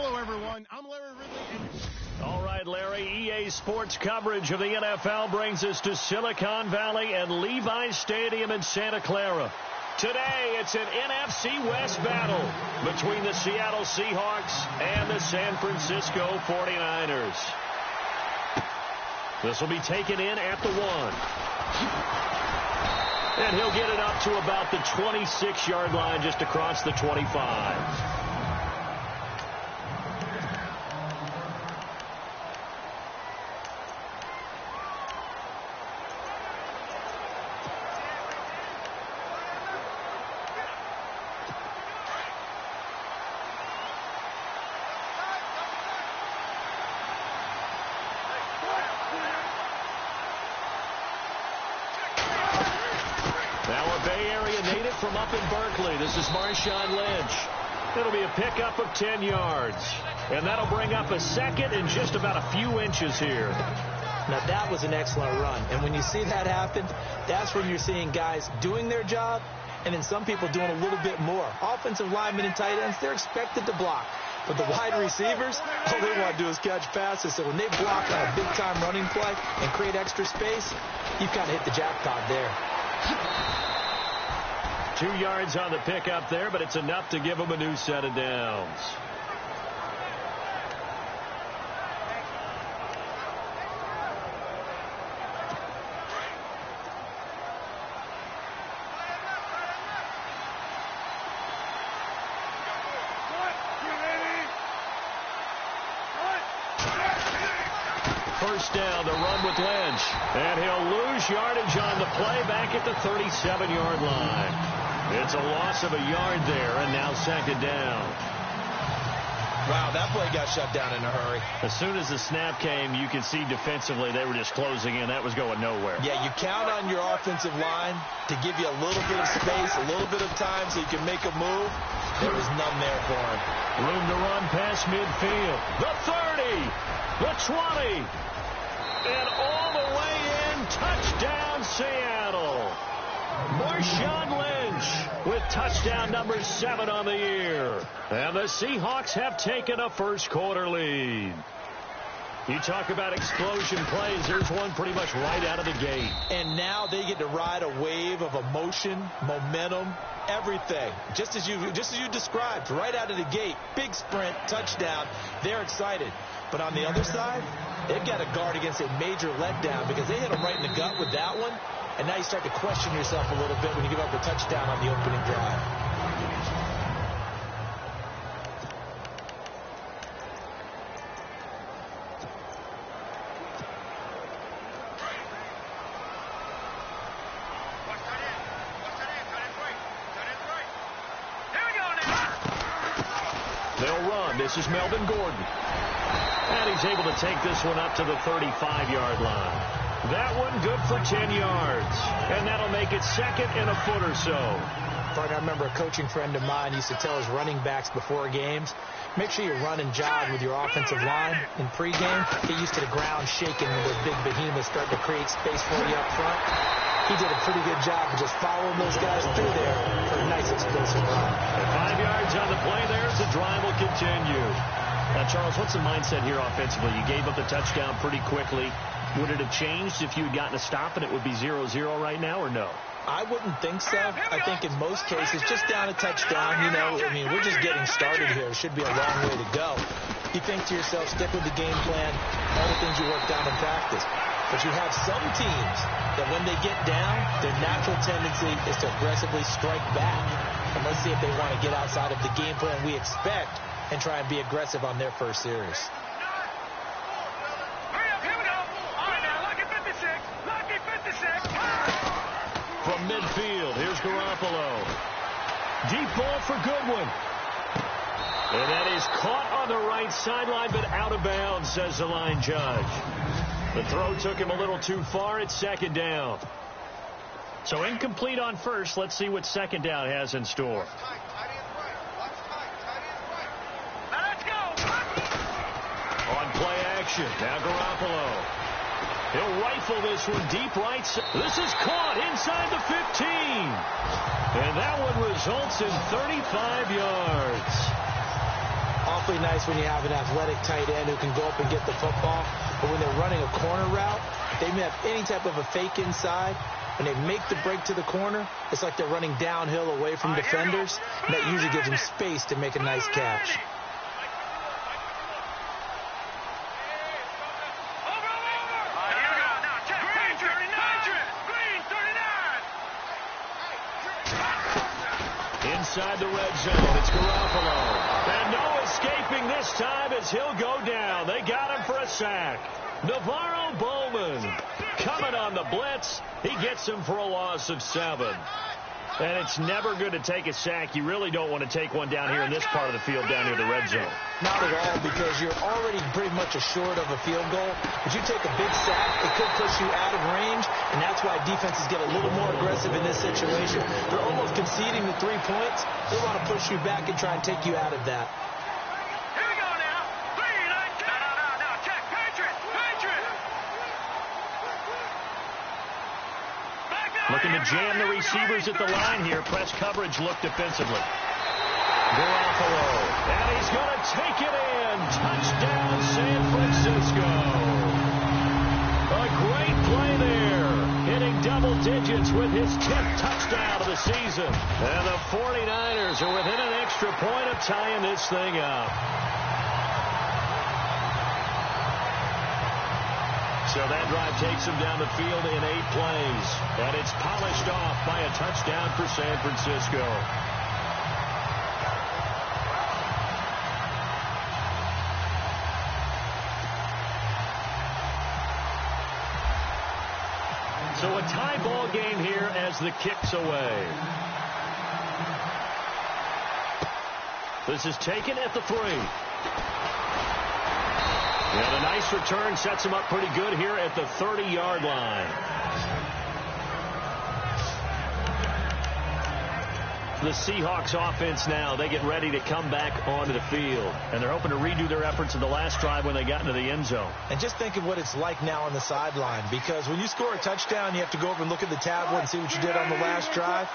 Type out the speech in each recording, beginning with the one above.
Hello, everyone. I'm Larry Ridley. All right, Larry, EA Sports coverage of the NFL brings us to Silicon Valley and Levi Stadium in Santa Clara. Today, it's an NFC West battle between the Seattle Seahawks and the San Francisco 49ers. This will be taken in at the 1. And he'll get it up to about the 26-yard line just across the 25. From up in Berkeley, this is Marshawn Lynch. It'll be a pickup of 10 yards. And that'll bring up a second and just about a few inches here. Now, that was an excellent run. And when you see that happen, that's when you're seeing guys doing their job and then some people doing a little bit more. Offensive linemen and tight ends, they're expected to block. But the wide receivers, all they want to do is catch passes. So when they block on a big-time running play and create extra space, you've kind of hit the jackpot there. 2 yards on the pickup there, but it's enough to give them a new set of downs. First down, the run with Lynch. And he'll lose yardage on the play back at the 37-yard line. It's a loss of a yard there, and now second down. Wow, that play got shut down in a hurry. As soon as the snap came, you could see defensively they were just closing in. That was going nowhere. Yeah, you count on your offensive line to give you a little bit of space, a little bit of time so you can make a move. There was none there for him. Room to run past midfield. The 30, the 20, and all the way in. Touchdown, Seattle. Marshawn Lynch with touchdown number 7 on the year. And the Seahawks have taken a first-quarter lead. You talk about explosion plays. There's one pretty much right out of the gate. And now they get to ride a wave of emotion, momentum, everything. Just as you described, right out of the gate. Big sprint, touchdown. They're excited. But on the other side, they've got to guard against a major letdown because they hit them right in the gut with that one. And now you start to question yourself a little bit when you give up a touchdown on the opening drive. They'll run. This is Melvin Gordon. And he's able to take this one up to the 35-yard line. That one good for 10 yards. And that'll make it second and a foot or so. I remember a coaching friend of mine used to tell his running backs before games, make sure you run and jog with your offensive line in pregame. Get used to the ground shaking when those big behemoths start to create space for you up front. He did a pretty good job of just following those guys through there for a nice explosive run. And 5 yards on the play there as the drive will continue. Now, Charles, what's the mindset here offensively? You gave up the touchdown pretty quickly. Would it have changed if you had gotten a stop and it would be 0-0 right now, or no? I wouldn't think so. I think in most cases, just down a touchdown, we're just getting started here. It should be a long way to go. You think to yourself, stick with the game plan, all the things you worked out in practice. But you have some teams that when they get down, their natural tendency is to aggressively strike back. And let's see if they want to get outside of the game plan we expect and try and be aggressive on their first series. From midfield, here's Garoppolo. Deep ball for Goodwin. And that is caught on the right sideline, but out of bounds, says the line judge. The throw took him a little too far. It's second down. So incomplete on first. Let's see what second down has in store. On play action, now Garoppolo. He'll rifle this one deep right. This is caught inside the 15. And that one results in 35 yards. awfully nice when you have an athletic tight end who can go up and get the football. But when they're running a corner route, they may have any type of a fake inside. When they make the break to the corner, it's like they're running downhill away from defenders. And that usually gives them space to make a nice catch. Inside the red zone, it's Garoppolo. And no escaping this time as he'll go down. They got him for a sack. Navarro Bowman coming on the blitz. He gets him for a loss of 7. And it's never good to take a sack. You really don't want to take one down here in this part of the field down near the red zone. Not at all, because you're already pretty much assured of a field goal. But you take a big sack, it could push you out of range, and that's why defenses get a little more aggressive in this situation. They're almost conceding the 3 points. They want to push you back and try and take you out of that. Here we go now. No, check. Patriot. Looking to jam the receivers at the line here. Press coverage look defensively. Garoppolo. And he's going to take it in. Touchdown, San Francisco. A great play there. Hitting double digits with his 10th touchdown of the season. And the 49ers are within an extra point of tying this thing up. So that drive takes him down the field in 8 plays. And it's polished off by a touchdown for San Francisco. So a tie ball game here as the kick's away. This is taken at the 3. And a nice return sets him up pretty good here at the 30-yard line. The Seahawks offense now, they get ready to come back onto the field. And they're hoping to redo their efforts in the last drive when they got into the end zone. And just think of what it's like now on the sideline, because when you score a touchdown, you have to go over and look at the tablet and see what you did on the last drive.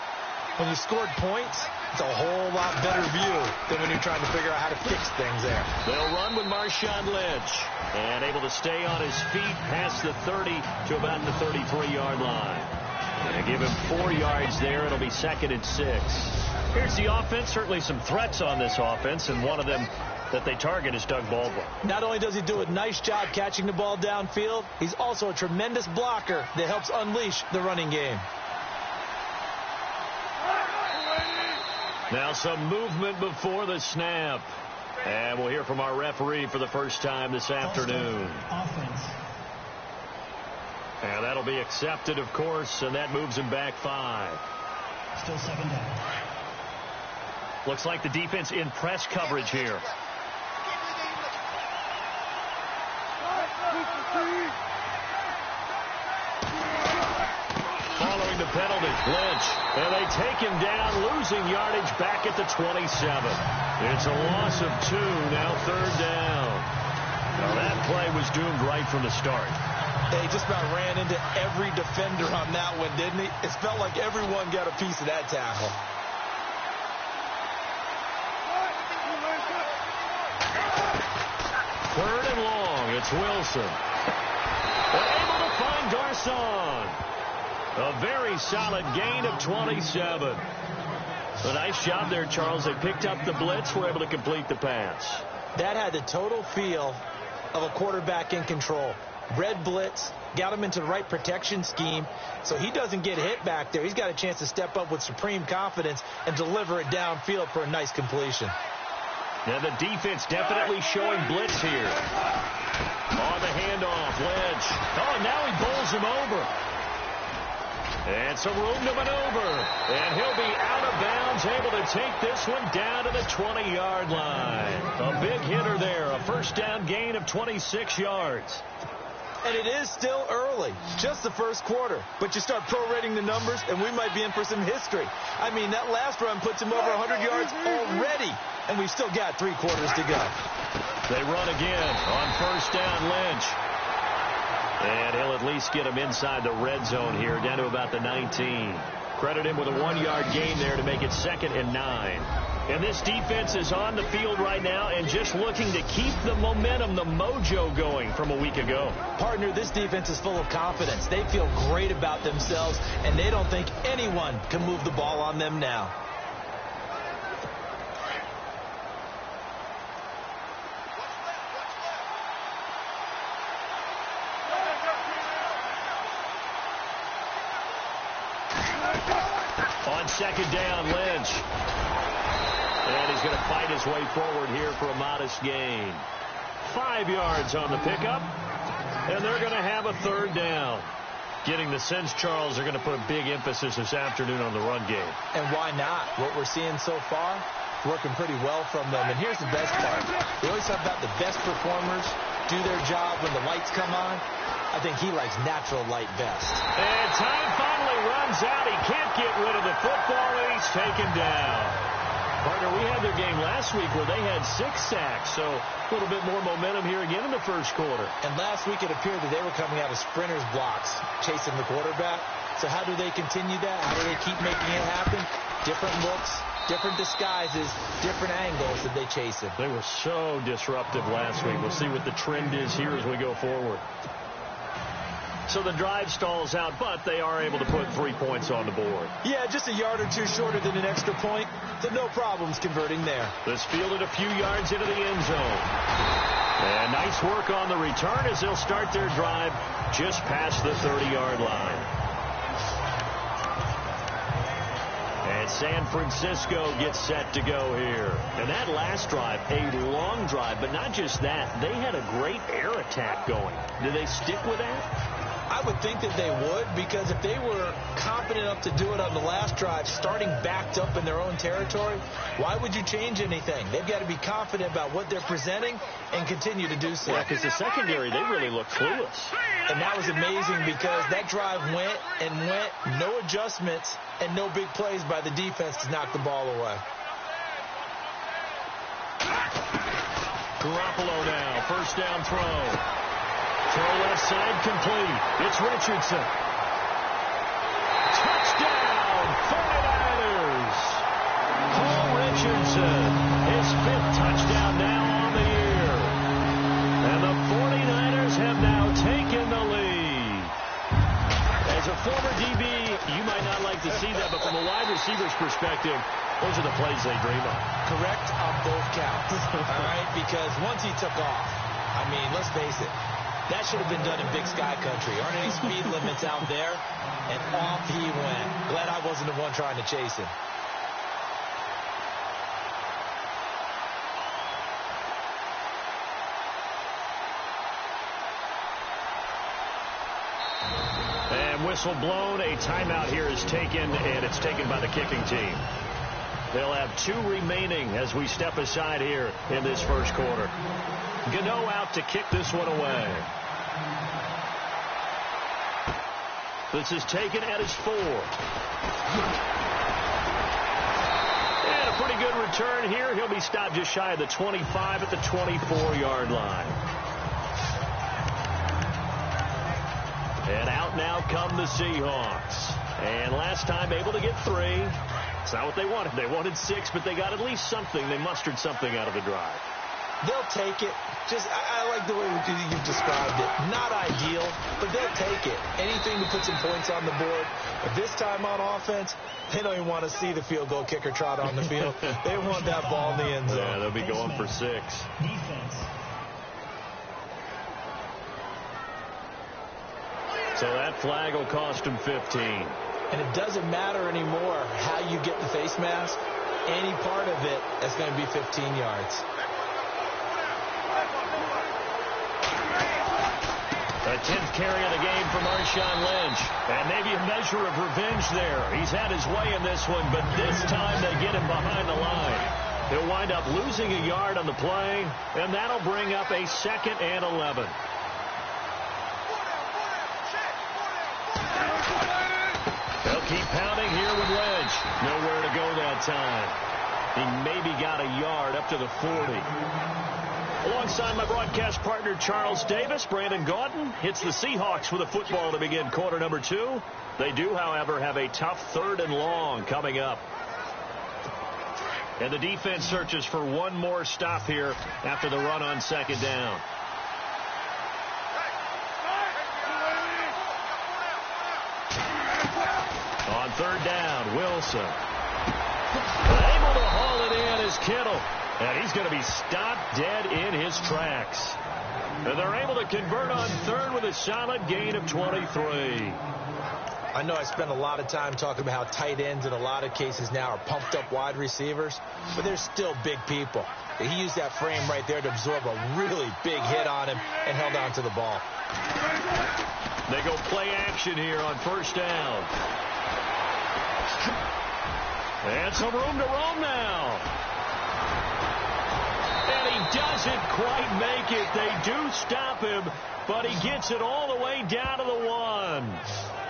When you scored points, it's a whole lot better view than when you're trying to figure out how to fix things there. They'll run with Marshawn Lynch. And able to stay on his feet past the 30 to about the 33-yard line. And give him 4 yards there. It'll be 2nd and 6. Here's the offense. Certainly some threats on this offense, and one of them that they target is Doug Baldwin. Not only does he do a nice job catching the ball downfield, he's also a tremendous blocker that helps unleash the running game. Now some movement before the snap. And we'll hear from our referee for the first time this afternoon. Offense. And that'll be accepted, of course, and that moves him back 5. Still 7 down. Looks like the defense in press coverage here. Following the penalty, Lynch. And they take him down, losing yardage back at the 27. It's a loss of 2, now 3rd down. Now that play was doomed right from the start. He just about ran into every defender on that one, didn't he? It felt like everyone got a piece of that tackle. Third and long, it's Wilson. They're able to find Garcon. A very solid gain of 27. A nice job there, Charles. They picked up the blitz, were able to complete the pass. That had the total feel of a quarterback in control. Red blitz, got him into the right protection scheme, so he doesn't get hit back there. He's got a chance to step up with supreme confidence and deliver it downfield for a nice completion. Now the defense definitely showing blitz here. On the handoff, Lynch. Oh, now he bowls him over. And some room to maneuver. And he'll be out of bounds, able to take this one down to the 20-yard line. A big hitter there, a first down gain of 26 yards. And it is still early, just the first quarter. But you start prorating the numbers, and we might be in for some history. I mean, that last run puts him over 100 yards already, and we've still got 3 quarters to go. They run again on first down, Lynch. And he'll at least get him inside the red zone here, down to about the 19. Credit him with a 1-yard gain there to make it 2nd and 9. And this defense is on the field right now and just looking to keep the momentum, the mojo going from a week ago. Partner, this defense is full of confidence. They feel great about themselves, and they don't think anyone can move the ball on them now. On second down, Lynch. And he's going to fight his way forward here for a modest gain. 5 yards on the pickup. And they're going to have a third down. Getting the sense, Charles, they're going to put a big emphasis this afternoon on the run game. And why not? What we're seeing so far, working pretty well from them. And here's the best part. We always talk about the best performers do their job when the lights come on. I think he likes natural light best. And time finally runs out. He can't get rid of the football, and he's taken down. Partner, we had their game last week where they had 6 sacks, so a little bit more momentum here again in the first quarter. And last week it appeared that they were coming out of sprinters blocks, chasing the quarterback. So how do they continue that? How do they keep making it happen? Different looks, different disguises, different angles that they chase him. They were so disruptive last week. We'll see what the trend is here as we go forward. So the drive stalls out, but they are able to put 3 points on the board. Yeah, just a yard or two shorter than an extra point, so no problems converting there. This fielded a few yards into the end zone. And nice work on the return as they'll start their drive just past the 30-yard line. And San Francisco gets set to go here. And that last drive, a long drive, but not just that. They had a great air attack going. Do they stick with that? I would think that they would, because if they were confident enough to do it on the last drive, starting backed up in their own territory, why would you change anything? They've got to be confident about what they're presenting and continue to do so. Yeah, because the secondary, they really looked clueless. And that was amazing because that drive went and went, no adjustments and no big plays by the defense to knock the ball away. Garoppolo now, first down throw. Throw left side complete. It's Richardson. Touchdown, 49ers. Paul Richardson, his 5th touchdown now on the year. And the 49ers have now taken the lead. As a former DB, you might not like to see that, but from a wide receiver's perspective, those are the plays they dream of. Correct on both counts. All right, because once he took off, I mean, let's face it, that should have been done in Big Sky Country. Aren't any speed limits out there? And off he went. Glad I wasn't the one trying to chase him. And whistle blown. A timeout here is taken, and it's taken by the kicking team. They'll have 2 remaining as we step aside here in this first quarter. Gano out to kick this one away. This is taken at his 4. And a pretty good return here. He'll be stopped just shy of the 25 at the 24-yard line. And out now come the Seahawks. And last time able to get 3. It's not what they wanted. They wanted 6, but they got at least something. They mustered something out of the drive. They'll take it. Just, I like the way you've described it. Not ideal, but they'll take it. Anything to put some points on the board. But this time on offense, they don't even want to see the field goal kicker trot on the field. They want that ball in the end zone. Yeah, they'll be going for 6. Defense. So that flag will cost him 15. And it doesn't matter anymore how you get the face mask. Any part of it is going to be 15 yards. The 10th carry of the game for Marshawn Lynch. And maybe a measure of revenge there. He's had his way in this one, but this time they get him behind the line. He'll wind up losing a yard on the play, and that'll bring up a 2nd and 11. They'll keep pounding here with Lynch. Nowhere to go that time. He maybe got a yard up to the 40. Alongside my broadcast partner, Charles Davis, Brandon Gaudin hits the Seahawks with a football to begin quarter number 2. They do, however, have a tough 3rd and long coming up. And the defense searches for one more stop here after the run on second down. On third down, Wilson. Able to haul it in is Kittle. And he's going to be stopped dead in his tracks. And they're able to convert on third with a solid gain of 23. I know I spend a lot of time talking about how tight ends in a lot of cases now are pumped up wide receivers, but they're still big people. He used that frame right there to absorb a really big hit on him and held on to the ball. They go play action here on first down. And some room to roam now. And he doesn't quite make it. They do stop him, but he gets it all the way down to the 1.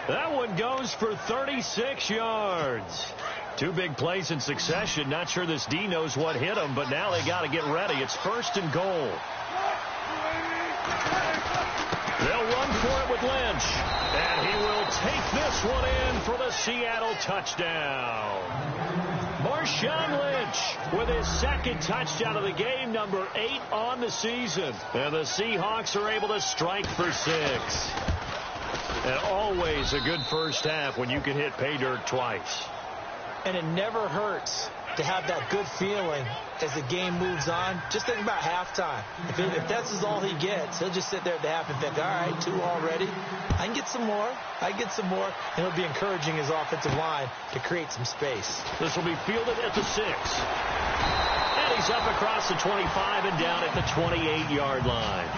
That one goes for 36 yards. Two big plays in succession. Not sure this D knows what hit him, but now they got to get ready. It's first and goal. They'll run for it with Lynch. And he will take this one in for the Seattle touchdown. Marshawn Lynch with his second touchdown of the game, number 8 on the season. And the Seahawks are able to strike for 6. And always a good first half when you can hit pay dirt twice. And it never hurts to have that good feeling as the game moves on. Just think about halftime. If that's all he gets, he'll just sit there at the half and think, all right, 2 already. I can get some more. I can get some more. And he'll be encouraging his offensive line to create some space. This will be fielded at the 6. And he's up across the 25 and down at the 28-yard line.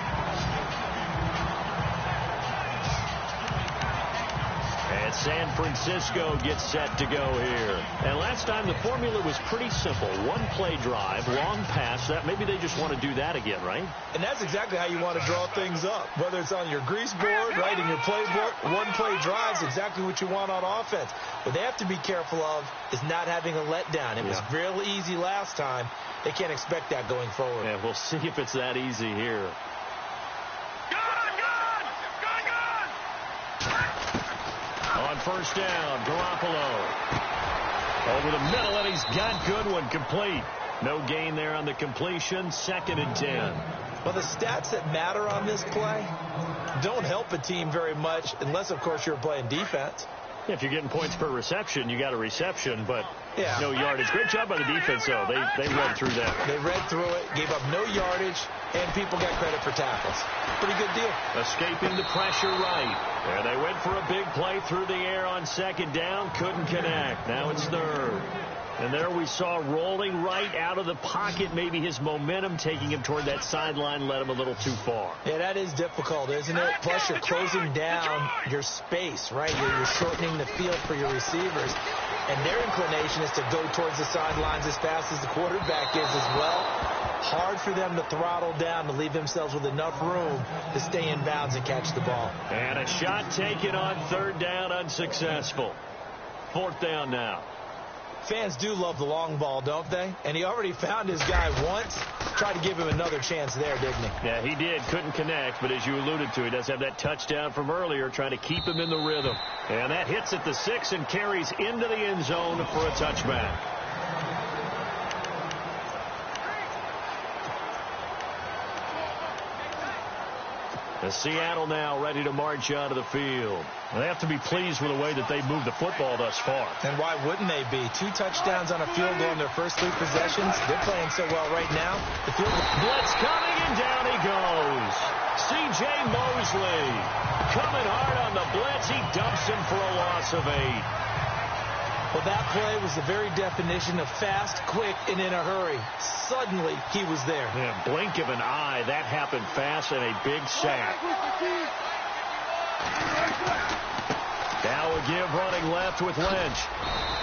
And San Francisco gets set to go here. And last time the formula was pretty simple. One play drive, long pass. That maybe they just want to do that again, right? And that's exactly how you want to draw things up. Whether it's on your grease board, right, in your playbook, one play drive is exactly what you want on offense. What they have to be careful of is not having a letdown. It was real easy last time. They can't expect that going forward. Yeah, we'll see if it's that easy here. On first down, Garoppolo. Over the middle, and he's got Goodwin complete. No gain there on the completion. 2nd and 10. Well, the stats that matter on this play don't help a team very much unless, of course, you're playing defense. If you're getting points per reception, you got a reception, but no yardage. Great job by the defense, though. They read through that. They read through it, gave up no yardage, and people got credit for tackles. Pretty good deal. Escaping the pressure right. And they went for a big play through the air on second down. Couldn't connect. Now it's third. And there we saw rolling right out of the pocket. Maybe his momentum taking him toward that sideline led him a little too far. Yeah, that is difficult, isn't it? Plus, you're closing down your space, right? You're shortening the field for your receivers. And their inclination is to go towards the sidelines as fast as the quarterback is as well. Hard for them to throttle down to leave themselves with enough room to stay in bounds and catch the ball. And a shot taken on third down, unsuccessful. 4th down now. Fans do love the long ball, don't they? And he already found his guy once. Tried to give him another chance there, didn't he? Yeah, he did. Couldn't connect, but as you alluded to, he does have that touchdown from earlier, trying to keep him in the rhythm. And that hits at the 6 and carries into the end zone for a touchback. The Seattle now ready to march out of the field. They have to be pleased with the way that they've moved the football thus far. And why wouldn't they be? 2 touchdowns on a field goal in their first 3 possessions. They're playing so well right now. The field blitz coming, and down he goes. C.J. Mosley coming hard on the blitz. He dumps him for a loss of 8. Well, that play was the very definition of fast, quick, and in a hurry. Suddenly, he was there. Yeah, blink of an eye. That happened fast and a big sack. Now a give running left with Lynch.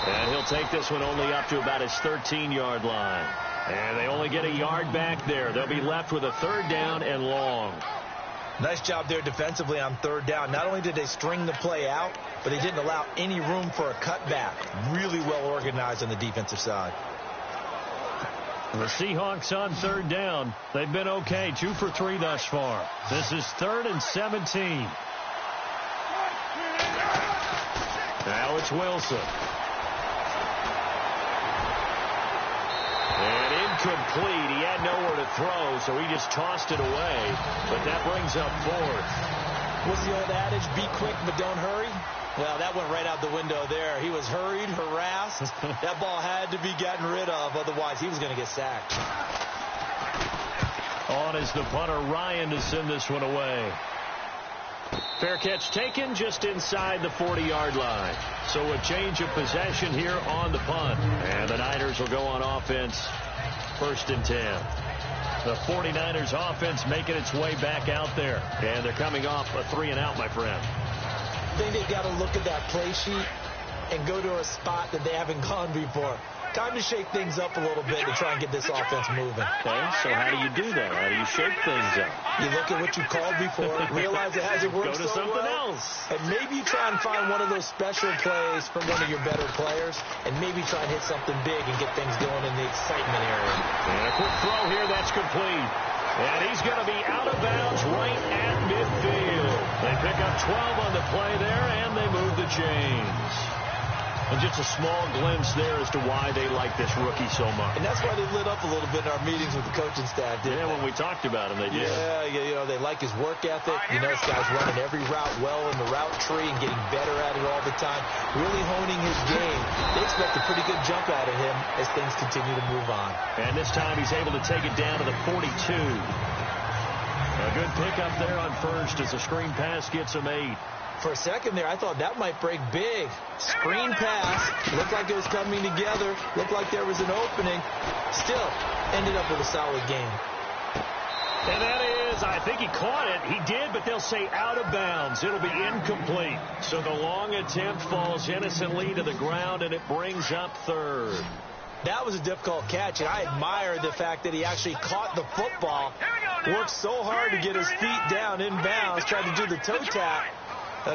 And he'll take this one only up to about his 13-yard line. And they only get a yard back there. They'll be left with a 3rd down and long. Nice job there defensively on 3rd down. Not only did they string the play out, but they didn't allow any room for a cutback. Really well organized on the defensive side. The Seahawks on 3rd down. They've been okay. 2 for 3 thus far. This is 3rd and 17. Now it's Wilson. incomplete. He had nowhere to throw, so he just tossed it away. But that brings up fourth. What's the old adage, be quick but don't hurry? Well, that went right out the window there. He was hurried, harassed. That ball had to be gotten rid of, otherwise he was going to get sacked. On is the punter, Ryan, to send this one away. Fair catch taken just inside the 40-yard line. So a change of possession here on the punt. And the Niners will go on offense, 1st and 10. The 49ers offense making its way back out there. And they're coming off a 3-and-out, my friend. I think they've got to look at that play sheet and go to a spot that they haven't gone before. Time to shake things up a little bit to try and get this offense moving. Okay, so how do you do that? How do you shake things up? You look at what you called before, realize it hasn't worked Go to so something well, else. and maybe try and find one of those special plays from one of your better players, and maybe try and hit something big and get things going in the excitement area. And a quick throw here, that's complete. And he's going to be out of bounds right at midfield. They pick up 12 on the play there, and they move the chains. And just a small glimpse there as to why they like this rookie so much. And that's why they lit up a little bit in our meetings with the coaching staff, didn't they? When we talked about him, they did. Yeah, you know, they like his work ethic. You know, this guy's running every route well in the route tree and getting better at it all the time, really honing his game. They expect a pretty good jump out of him as things continue to move on. And this time he's able to take it down to the 42. A good pickup there on first as the screen pass gets him 8. For a second there, I thought that might break big. Screen pass. Looked like it was coming together. Looked like there was an opening. Still, ended up with a solid game. And that is, I think he caught it. He did, but they'll say out of bounds. It'll be incomplete. So the long attempt falls innocently to the ground, and it brings up 3rd. That was a difficult catch, and I admire the fact that he actually caught the football, worked so hard to get his feet down in bounds, tried to do the toe tap.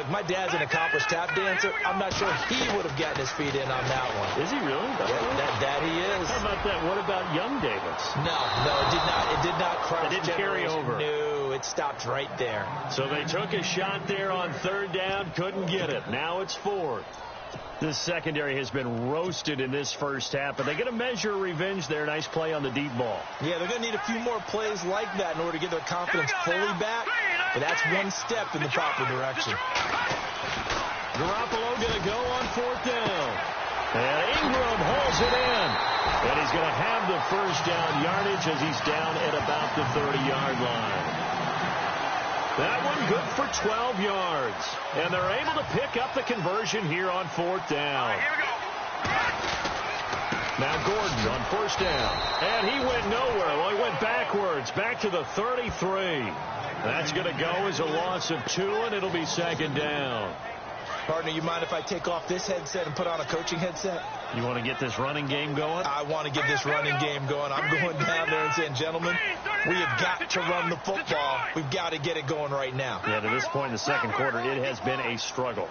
My dad's an accomplished tap dancer. I'm not sure he would have gotten his feet in on that one. Is he really? Yeah, that he is. How about that? What about young Davis? No, it did not. It did not cross. It didn't carry over. No, it stopped right there. So they took a shot there on 3rd down, couldn't get it. Now it's 4th. This secondary has been roasted in this first half, but they get a measure of revenge there. Nice play on the deep ball. Yeah, they're going to need a few more plays like that in order to get their confidence fully back, but that's one step in the proper direction. Garoppolo going to go on 4th down. And Ingram holds it in. And he's going to have the first down yardage as he's down at about the 30-yard line. That one good for 12 yards. And they're able to pick up the conversion here on 4th down. Now Gordon on 1st down. And he went nowhere. Well, he went backwards, back to the 33. That's going to go as a loss of 2, and it'll be 2nd down. Partner, you mind if I take off this headset and put on a coaching headset? You want to get this running game going? I want to get this running game going. I'm going down there and saying, gentlemen, we have got to run the football. We've got to get it going right now. Yeah, to this point in the second quarter, it has been a struggle.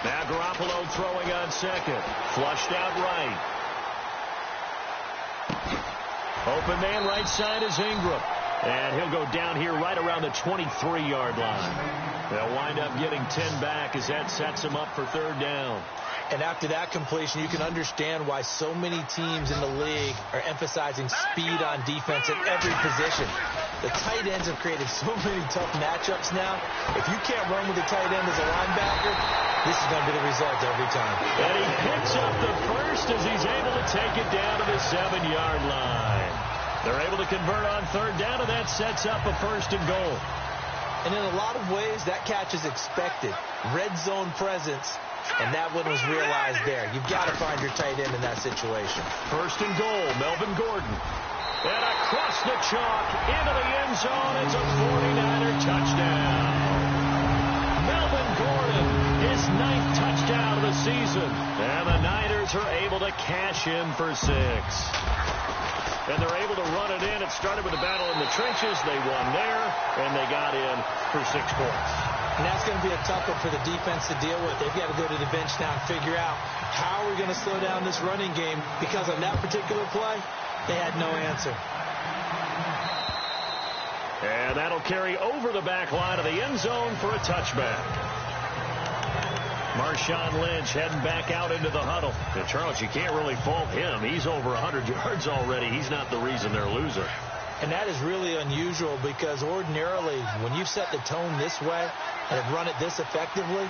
Now Garoppolo throwing on 2nd. Flushed out right. Open man right side is Ingram. And he'll go down here right around the 23-yard line. They'll wind up getting 10 back as that sets him up for 3rd down. And after that completion, you can understand why so many teams in the league are emphasizing speed on defense at every position. The tight ends have created so many tough matchups now. If you can't run with the tight end as a linebacker, this is going to be the result every time. And he picks up the first as he's able to take it down to the 7-yard line. They're able to convert on 3rd down, and that sets up a 1st and goal. And in a lot of ways, that catch is expected. Red zone presence, and that one was realized there. You've got to find your tight end in that situation. 1st and goal, Melvin Gordon. And across the chalk, into the end zone, it's a 49er touchdown. Melvin Gordon, his 9th touchdown of the season. And the Niners are able to cash in for 6. And they're able to run it in. It started with a battle in the trenches. They won there, and they got in for 6 points. And that's going to be a tough one for the defense to deal with. They've got to go to the bench now and figure out how we're going to slow down this running game, because on that particular play, they had no answer. And that'll carry over the back line of the end zone for a touchback. Marshawn Lynch heading back out into the huddle. And Charles, you can't really fault him. He's over 100 yards already. He's not the reason they're losing. And that is really unusual because ordinarily when you've set the tone this way and have run it this effectively,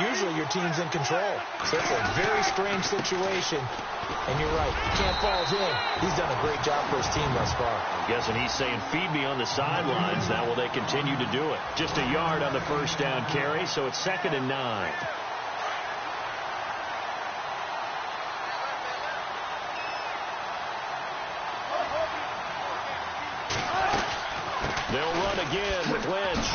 usually your team's in control. So it's a very strange situation. And you're right, you can't fault him. He's done a great job for his team thus far. I'm guessing he's saying, feed me on the sidelines. Now will they continue to do it? Just a yard on the first down carry, so it's 2nd and 9. They'll run again with Lynch.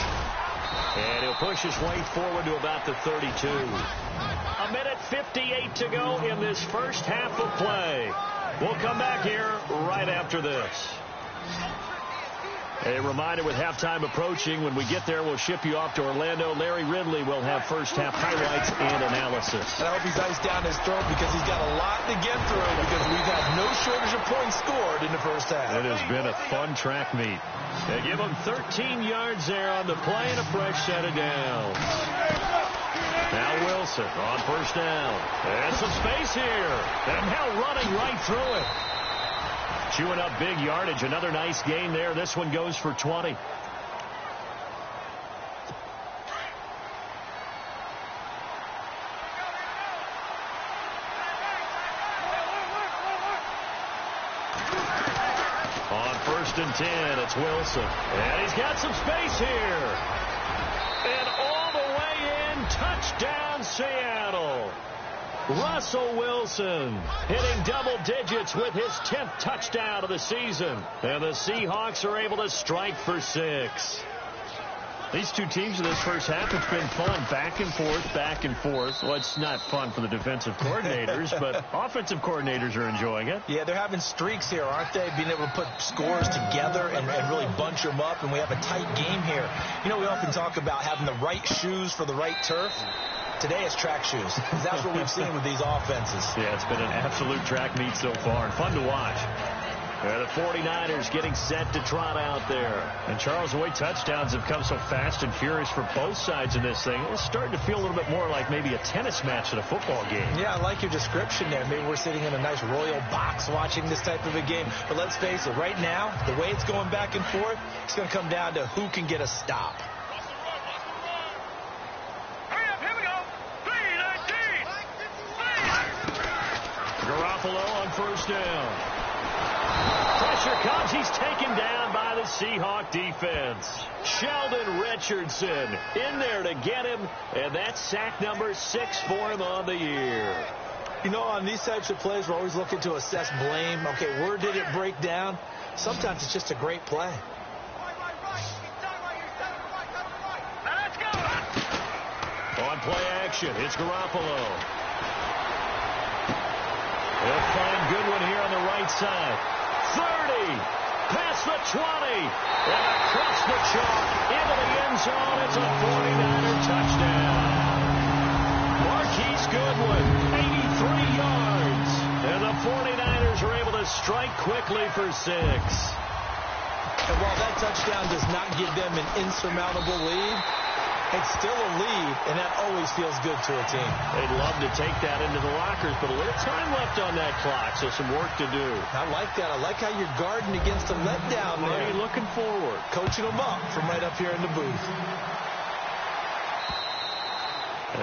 And he'll push his way forward to about the 32. A minute 58 to go in this first half of play. We'll come back here right after this. A reminder with halftime approaching, when we get there, we'll ship you off to Orlando. Larry Ridley will have first half highlights and analysis. And I hope he's iced down his throat because he's got a lot to get through because we've had no shortage of points scored in the first half. It has been a fun track meet. They give him 13 yards there on the play and a fresh set of downs. Now Wilson on first down. And some space here. And now running right through it. Chewing up big yardage. Another nice gain there. This one goes for 20. On 1st and 10, it's Wilson. And he's got some space here. And all the way in, touchdown Seattle. Russell Wilson hitting double digits with his 10th touchdown of the season. And the Seahawks are able to strike for 6. These two teams in this first half, it's been fun. Back and forth, back and forth. Well, it's not fun for the defensive coordinators, but offensive coordinators are enjoying it. Yeah, they're having streaks here, aren't they? Being able to put scores together and really bunch them up, and we have a tight game here. You know, we often talk about having the right shoes for the right turf. Today it's track shoes. That's what we've seen with these offenses. Yeah, it's been an absolute track meet so far, and fun to watch. The 49ers getting set to trot out there. And Charles, the way touchdowns have come so fast and furious for both sides in this thing, it's starting to feel a little bit more like maybe a tennis match at a football game. Yeah, I like your description there. Maybe we're sitting in a nice royal box watching this type of a game. But let's face it, right now, the way it's going back and forth, it's going to come down to who can get a stop. Garoppolo on first down. Pressure comes. He's taken down by the Seahawk defense. Sheldon Richardson in there to get him, and that's sack number 6 for him on the year. You know, on these types of plays, we're always looking to assess blame. Okay, where did it break down? Sometimes it's just a great play. On play action, it's Garoppolo. They'll find Goodwin here on the right side. 30, past the 20, and across the chalk into the end zone. It's a 49er touchdown. Marquise Goodwin, 83 yards. And the 49ers are able to strike quickly for 6. And while that touchdown does not give them an insurmountable lead, it's still a lead, and that always feels good to a team. They'd love to take that into the lockers, but a little time left on that clock, so some work to do. I like that. I like how you're guarding against a letdown there. Are you looking forward? Coaching them up from right up here in the booth.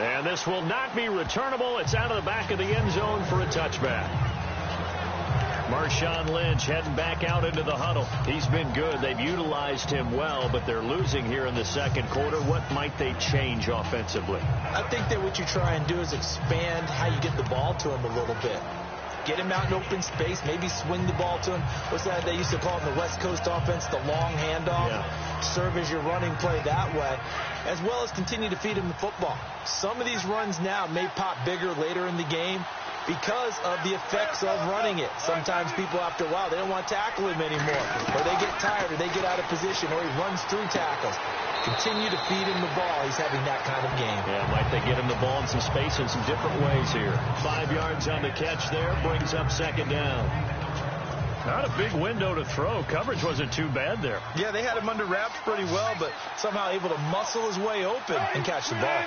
And this will not be returnable. It's out of the back of the end zone for a touchback. Marshawn Lynch heading back out into the huddle. He's been good. They've utilized him well, but they're losing here in the second quarter. What might they change offensively? I think that what you try and do is expand how you get the ball to him a little bit. Get him out in open space, maybe swing the ball to him. What's that they used to call in the West Coast offense, the long handoff? Yeah. Serve as your running play that way, as well as continue to feed him the football. Some of these runs now may pop bigger later in the game because of the effects of running it. Sometimes people, after a while, they don't want to tackle him anymore, or they get tired, or they get out of position, or he runs through tackles. Continue to feed him the ball. He's having that kind of game. Yeah, might they get him the ball in some space in some different ways here. 5 yards on the catch there, brings up second down. Not a big window to throw. Coverage wasn't too bad there. Yeah, they had him under wraps pretty well, but somehow able to muscle his way open and catch the ball.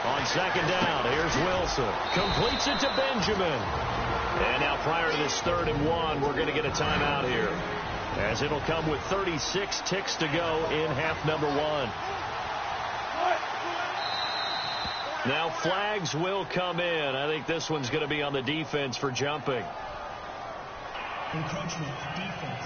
On second down, here's Wilson. Completes it to Benjamin. And now prior to this 3rd and 1, we're going to get a timeout here, as it'll come with 36 ticks to go in half number 1. Now flags will come in. I think this one's going to be on the defense for jumping. Encroachment, defense.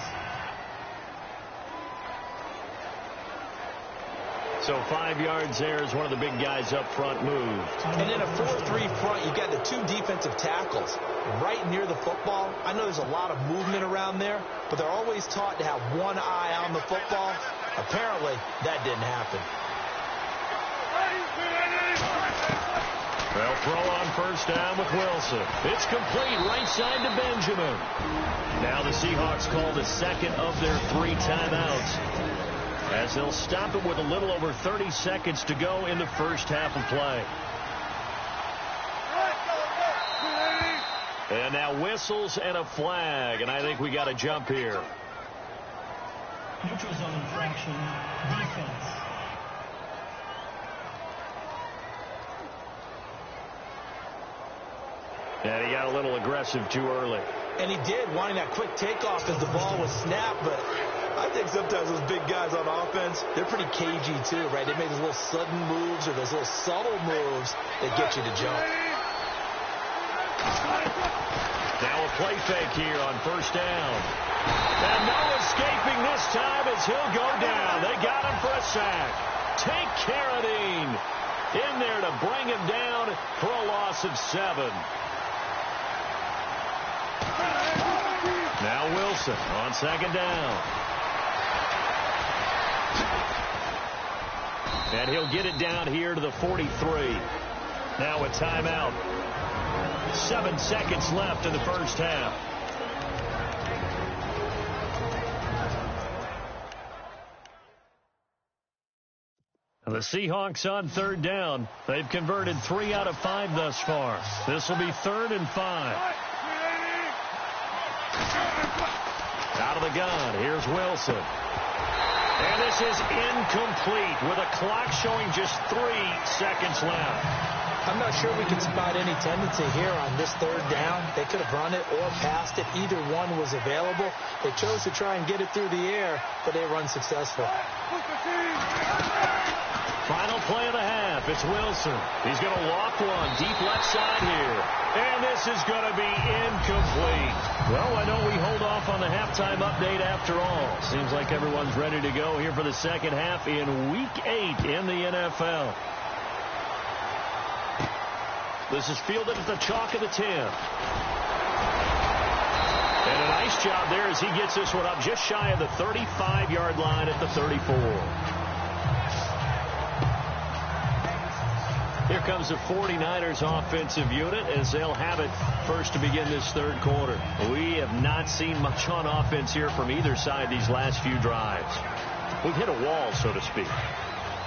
So 5 yards there as one of the big guys up front moved. And in a 4-3 front, you've got the 2 defensive tackles right near the football. I know there's a lot of movement around there, but they're always taught to have one eye on the football. Apparently, that didn't happen. They'll throw on first down with Wilson. It's complete right side to Benjamin. Now the Seahawks call the second of their 3 timeouts, as they'll stop it with a little over 30 seconds to go in the first half of play. And now whistles and a flag, and I think we got a jump here. Neutral zone infraction, defense. And he got a little aggressive too early. And he did, wanting that quick takeoff as the ball was snapped, but I think sometimes those big guys on offense, they're pretty cagey too, right? They make those little sudden moves or those little subtle moves that get you to jump. Now a play fake here on first down. And no escaping this time as he'll go down. They got him for a sack. Take Carradine in there to bring him down for a loss of 7. Now Wilson on second down. And he'll get it down here to the 43. Now a timeout. 7 seconds left in the first half. The Seahawks on third down. They've converted 3 out of 5 thus far. This will be 3rd and 5. Out of the gun, here's Wilson. And this is incomplete with a clock showing just 3 seconds left. I'm not sure we can spot any tendency here on this 3rd down. They could have run it or passed it. Either one was available. They chose to try and get it through the air, but they were unsuccessful. Final play of the half. It's Wilson. He's going to loft one deep left side here. And this is going to be incomplete. Well, why don't we hold off on the halftime update after all? Seems like everyone's ready to go here for the second half in Week 8 in the NFL. This is fielded at the chalk of the 10. And a nice job there as he gets this one up just shy of the 35-yard line at the 34. Here comes the 49ers offensive unit as they'll have it first to begin this 3rd quarter. We have not seen much on offense here from either side these last few drives. We've hit a wall, so to speak.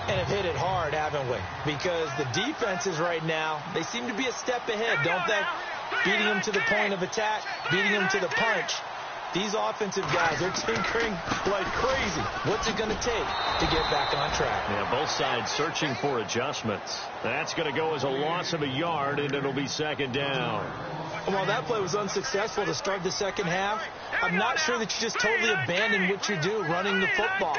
And have hit it hard, haven't we? Because the defenses right now, they seem to be a step ahead, don't they? Beating them to the point of attack, beating them to the punch. These offensive guys, they're tinkering like crazy. What's it going to take to get back on track? Yeah, both sides searching for adjustments. That's going to go as a loss of a yard, and it'll be 2nd down. While that play was unsuccessful to start the second half, I'm not sure that you just totally abandon what you do running the football.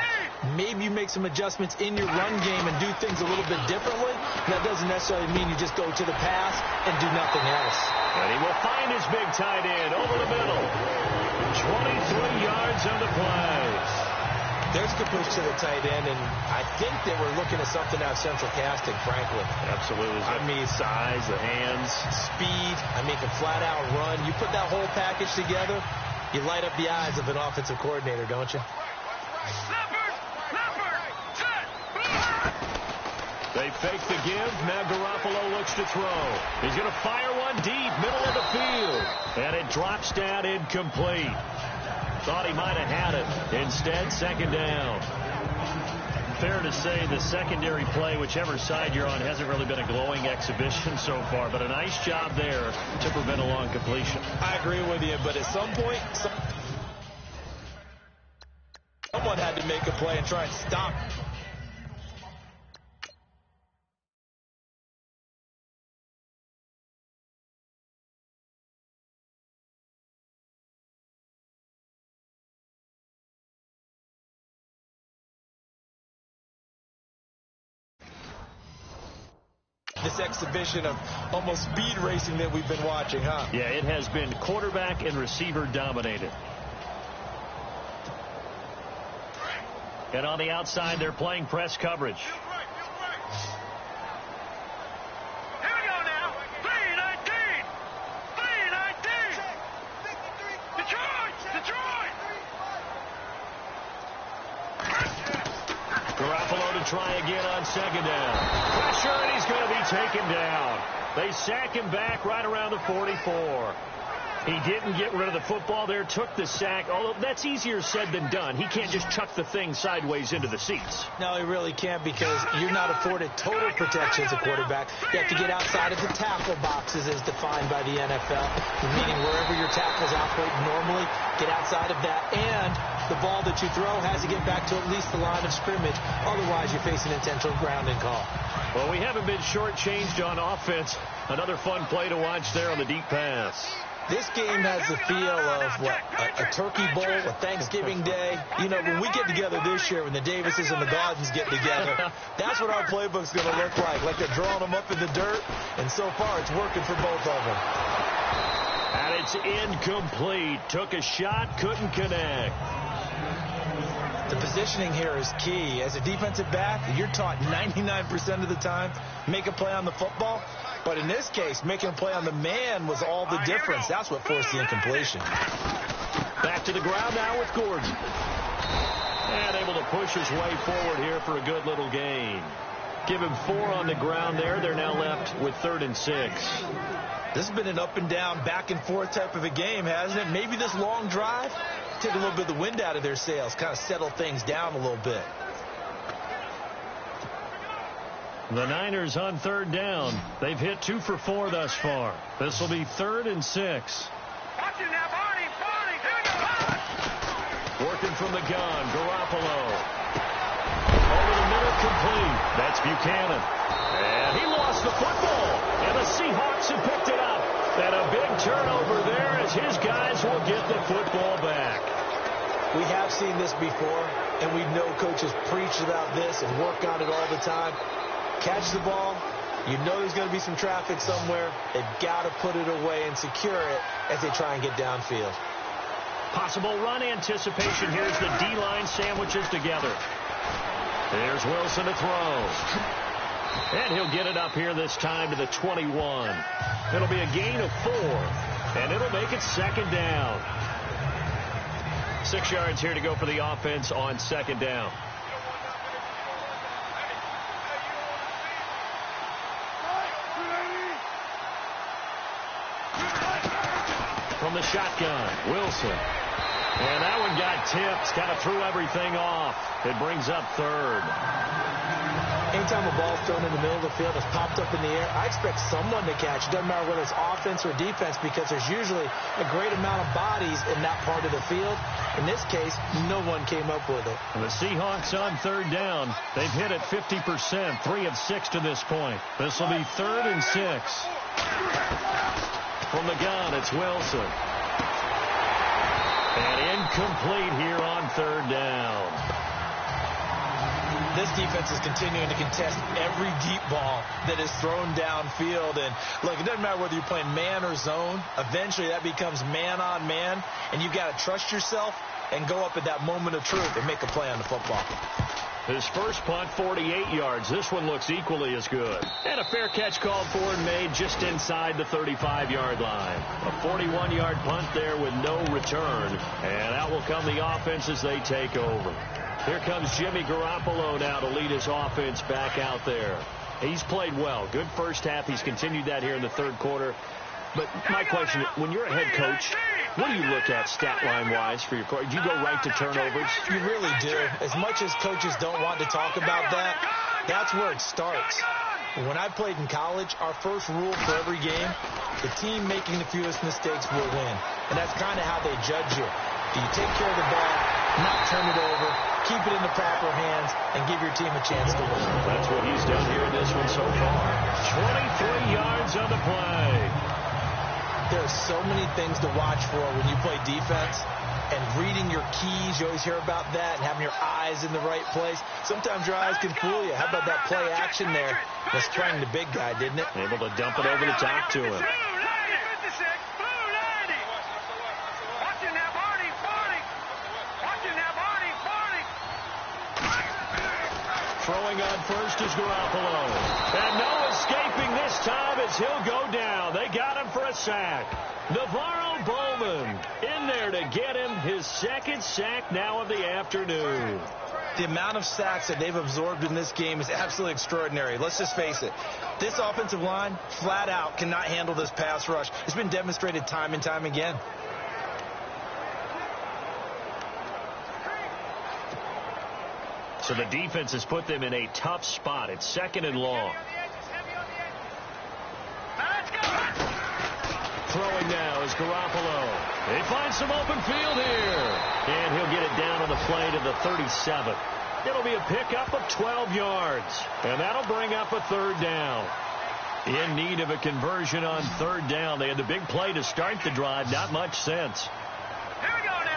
Maybe you make some adjustments in your run game and do things a little bit differently. That doesn't necessarily mean you just go to the pass and do nothing else. And he will find his big tight end over the middle. 23 yards on the play. There's good push to the tight end, and I think they were looking at something out of central casting, frankly. Absolutely. I mean, size, the hands. Speed. I mean, can flat out run. You put that whole package together, you light up the eyes of an offensive coordinator, don't you? They fake the give. Now Garoppolo looks to throw. He's going to fire one deep, middle of the field. And it drops down incomplete. Thought he might have had it. Instead, 2nd down. fair to say the secondary play, whichever side you're on, hasn't really been a glowing exhibition so far, but a nice job there to prevent a long completion. I agree with you, but at some point, someone had to make a play and try and stop. This exhibition of almost speed racing that we've been watching, huh? Yeah, it has been quarterback and receiver dominated. And on the outside, they're playing press coverage. Here we go now. 3-19. 3-19. Detroit. Garoppolo to try again on second down. Pressure, and he's going to be taken down. They sack him back right around the 44. He didn't get rid of the football there, took the sack, although that's easier said than done. He can't just chuck the thing sideways into the seats. No, he really can't, because you're not afforded total protection as a quarterback. You have to get outside of the tackle boxes as defined by the NFL, meaning wherever your tackles operate normally, get outside of that, and the ball that you throw has to get back to at least the line of scrimmage. Otherwise, you're facing intentional grounding call. Well, we haven't been shortchanged on offense. Another fun play to watch there on the deep pass. This game has the feel of, what, a turkey bowl, a Thanksgiving Day. You know, when we get together this year, when the Davises and the Gardens get together, that's what our playbook's going to look like they're drawing them up in the dirt, and so far it's working for both of them. And it's incomplete. Took a shot, couldn't connect. The positioning here is key. As a defensive back, you're taught 99% of the time, make a play on the football. But in this case, making a play on the man was all the difference. That's what forced the incompletion. Back to the ground now with Gordon. And able to push his way forward here for a good little gain. Give him 4 on the ground there. They're now left with 3rd and 6. This has been an up and down, back and forth type of a game, hasn't it? Maybe this long drive take a little bit of the wind out of their sails, kind of settle things down a little bit. The Niners on 3rd down. They've hit 2 for 4 thus far. This will be 3rd and 6. Watch it now, Barney. Here we go. Working from the gun, Garoppolo. Over the middle, complete. That's Buchanan. And he lost the football. And the Seahawks have picked it up. And a big turnover there as his guys will get the football back. We have seen this before, and we know coaches preach about this and work on it all the time. Catch the ball. You know there's going to be some traffic somewhere. They've got to put it away and secure it as they try and get downfield. Possible run anticipation. Here's the D-line sandwiches together. There's Wilson to throw. And he'll get it up here this time to the 21. It'll be a gain of 4. And it'll make it 2nd down. 6 yards here to go for the offense on 2nd down. From the shotgun, Wilson. And that one got tipped, kind of threw everything off. It brings up 3rd. Anytime a ball's thrown in the middle of the field, it's popped up in the air, I expect someone to catch. It doesn't matter whether it's offense or defense, because there's usually a great amount of bodies in that part of the field. In this case, no one came up with it. And the Seahawks on 3rd down. They've hit it 50%, 3 of 6 to this point. This will be 3rd and 6. From the gun, it's Wilson. And incomplete here on 3rd down. This defense is continuing to contest every deep ball that is thrown downfield. And look, it doesn't matter whether you're playing man or zone. Eventually that becomes man on man, and you've got to trust yourself and go up at that moment of truth and make a play on the football. His first punt, 48 yards. This one looks equally as good. And a fair catch called for and made just inside the 35-yard line. A 41-yard punt there with no return. And out will come the offense as they take over. Here comes Jimmy Garoppolo now to lead his offense back out there. He's played well. Good first half. He's continued that here in the 3rd quarter. But my question, when you're a head coach, What do you look at stat line-wise for your court? Do you go right to turnovers? You really do. As much as coaches don't want to talk about that, that's where it starts. When I played in college, our first rule for every game, the team making the fewest mistakes will win. And that's kind of how they judge you. Do you take care of the ball, not turn it over, keep it in the proper hands, and give your team a chance to win? That's what he's done here in this one so far. 23 yards on the play. There's so many things to watch for when you play defense. And reading your keys, you always hear about that, and having your eyes in the right place. Sometimes your eyes can fool you. How about that play action there? That's sprang the big guy, didn't it? Able to dump it over the top to him. Throwing on first is Garoppolo. And no escaping this time as he'll go down. They got him for a sack. Navarro Bowman in there to get him his second sack now of the afternoon. The amount of sacks that they've absorbed in this game is absolutely extraordinary. Let's just face it. This offensive line, flat out, cannot handle this pass rush. It's been demonstrated time and time again. So the defense has put them in a tough spot. It's 2nd and long. Throwing now is Garoppolo. They find some open field here. And he'll get it down on the play to the 37. It'll be a pickup of 12 yards. And that'll bring up a 3rd down. In need of a conversion on 3rd down. They had the big play to start the drive. Not much sense. Here we go now.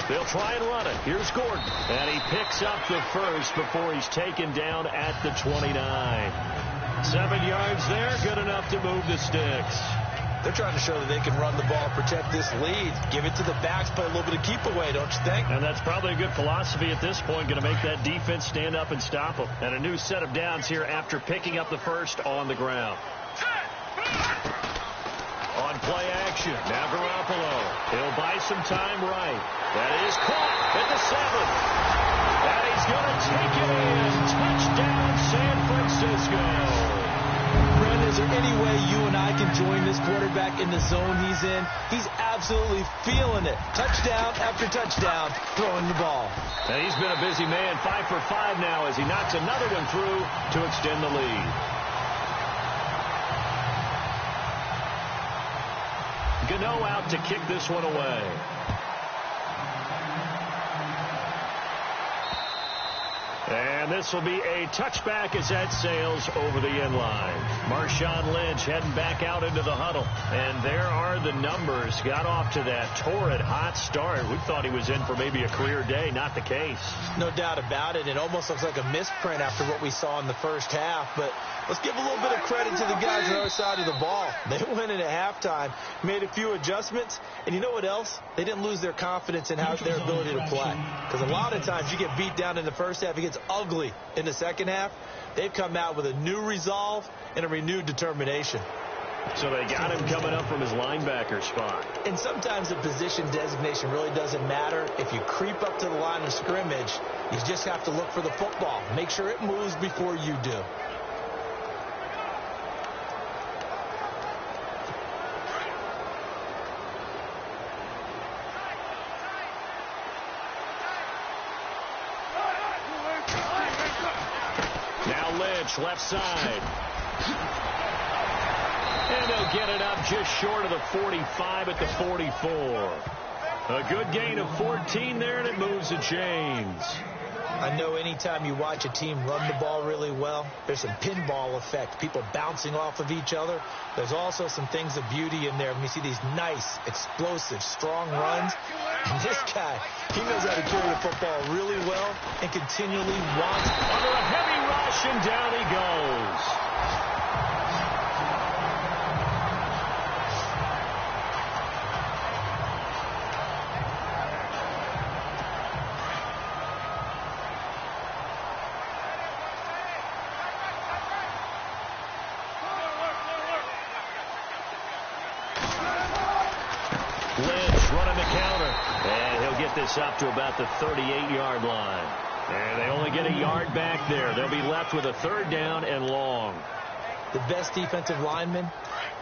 They'll try and run it. Here's Gordon. And he picks up the first before he's taken down at the 29. 7 yards there. Good enough to move the sticks. They're trying to show that they can run the ball, protect this lead. Give it to the backs, play a little bit of keep away, don't you think? And that's probably a good philosophy at this point. Going to make that defense stand up and stop them. And a new set of downs here after picking up the first on the ground. On play action, now Garoppolo. He'll buy some time right. That is caught at the 7. And he's going to take it in. Touchdown, San Francisco. Brandon, is there any way you and I can join this quarterback in the zone he's in? He's absolutely feeling it. Touchdown after touchdown, throwing the ball. And he's been a busy man, 5 for 5 now as he knocks another one through to extend the lead. Gano out to kick this one away. And this will be a touchback as that sails over the end line. Marshawn Lynch heading back out into the huddle. And there are the numbers. Got off to that torrid hot start. We thought he was in for maybe a career day. Not the case. No doubt about it. It almost looks like a misprint after what we saw in the first half. But let's give a little bit of credit to the guys on the other side of the ball. They went in at halftime, made a few adjustments. And you know what else? They didn't lose their confidence in their ability to play. Because a lot of times you get beat down in the first half. It gets ugly in the second half. They've come out with a new resolve and a renewed determination. So they got him coming up from his linebacker spot. And sometimes the position designation really doesn't matter. If you creep up to the line of scrimmage, you just have to look for the football. Make sure it moves before you do. Left side. And they'll get it up just short of the 45 at the 44. A good gain of 14 there, and it moves the chains. I know anytime you watch a team run the ball really well, there's some pinball effect, people bouncing off of each other. There's also some things of beauty in there when you see these nice, explosive, strong runs. And this guy, he knows how to carry the football really well and continually wants under a heavy rush, and down he goes. Lynch running the counter, and he'll get this up to about the 38-yard line. And they only get a yard back there. They'll be left with a 3rd down and long. The best defensive linemen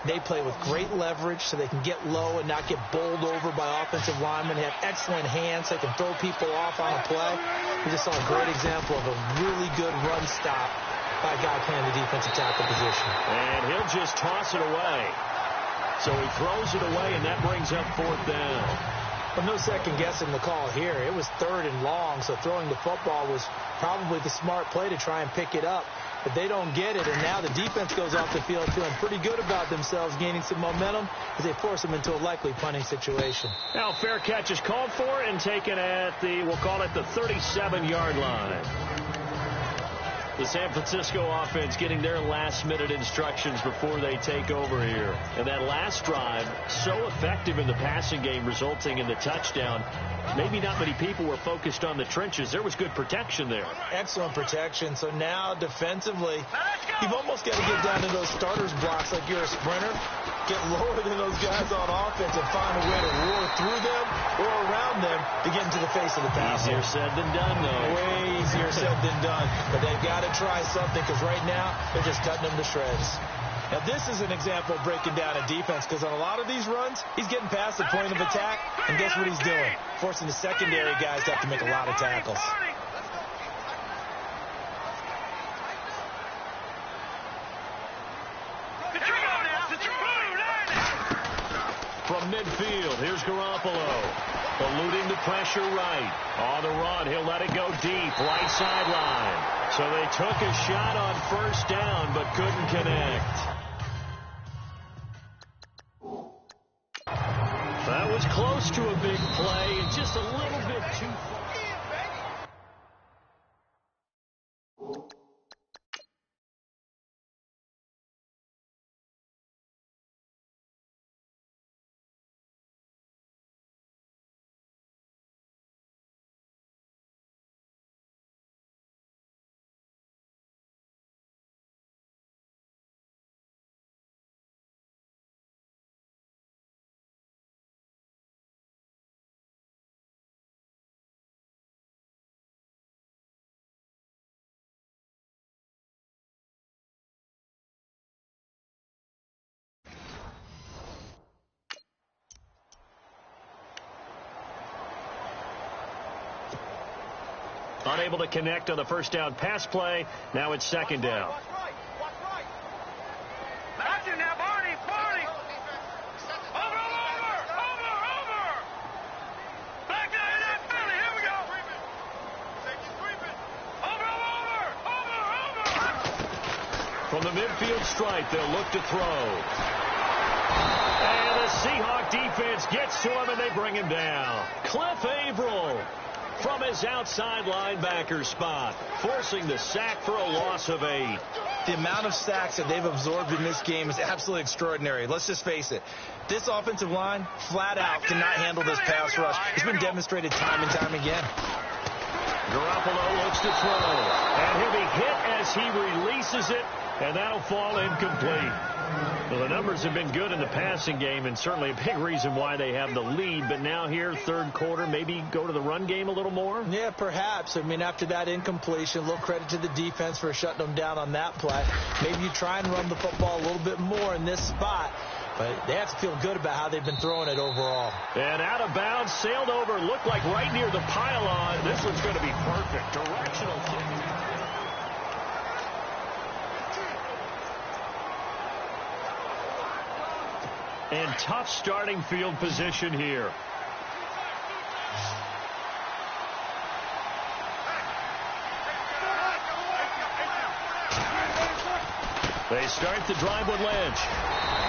They play with great leverage so they can get low and not get bowled over by offensive linemen. They have excellent hands so they can throw people off on a play. We just saw a great example of a really good run stop by a guy playing the defensive tackle position. And he'll just toss it away. So he throws it away, and that brings up 4th down. Well, no second guessing the call here. It was 3rd and long, so throwing the football was probably the smart play to try and pick it up. But they don't get it, and now the defense goes off the field feeling pretty good about themselves, gaining some momentum as they force them into a likely punting situation. Now fair catch is called for and taken at the, we'll call it the 37-yard line. The San Francisco offense getting their last-minute instructions before they take over here. And that last drive, so effective in the passing game, resulting in the touchdown. Maybe not many people were focused on the trenches. There was good protection there. Excellent protection. So now defensively, you've almost got to get down to those starters blocks like you're a sprinter. Get lower than those guys on offense and find a way to roar through them or around them to get into the face of the pass. Easier said than done, though. Way easier said than done. But they've got to try something because right now they're just cutting them to shreds. Now, this is an example of breaking down a defense because on a lot of these runs, he's getting past the point of attack, and guess what he's doing? Forcing the secondary guys to have to make a lot of tackles. From midfield, here's Garoppolo. Eluding the pressure right. On the run, he'll let it go deep, right sideline. So they took a shot on 1st down, but couldn't connect. That was close to a big play and just a little bit too far. Unable to connect on the 1st down pass play. Now it's 2nd down. Watch right. Got you now, Barney. Over. Back down in that belly. Here we go. Over. From the midfield stripe, they'll look to throw. And the Seahawk defense gets to him, and they bring him down. Cliff Averill from his outside linebacker spot, forcing the sack for a loss of 8. The amount of sacks that they've absorbed in this game is absolutely extraordinary. Let's just face it. This offensive line, flat out, cannot handle this pass rush. It's been demonstrated time and time again. Garoppolo looks to throw, and he'll be hit as he releases it, and that'll fall incomplete. Well, the numbers have been good in the passing game, and certainly a big reason why they have the lead. But now here, 3rd quarter, maybe go to the run game a little more? Yeah, perhaps. I mean, after that incompletion, a little credit to the defense for shutting them down on that play. Maybe you try and run the football a little bit more in this spot. But they have to feel good about how they've been throwing it overall. And out of bounds, sailed over, looked like right near the pylon. This one's going to be perfect. Directional kick. And tough starting field position here. They start the drive with Lynch.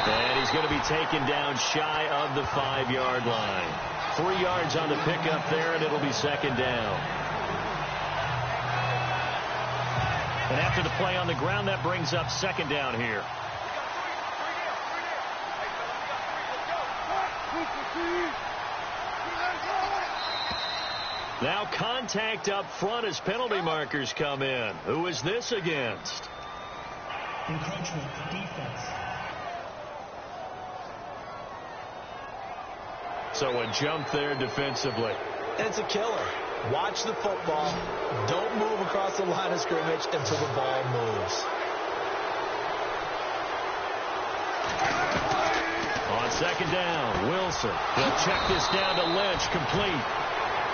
And he's going to be taken down shy of the 5-yard line. 3 yards on the pickup there, and it'll be 2nd down. And after the play on the ground, that brings up 2nd down here. Now contact up front as penalty markers come in. Who is this against? Encroachment defense. So a jump there defensively. It's a killer. Watch the football. Don't move across the line of scrimmage until the ball moves. Second down, Wilson. They'll check this down to Lynch, complete.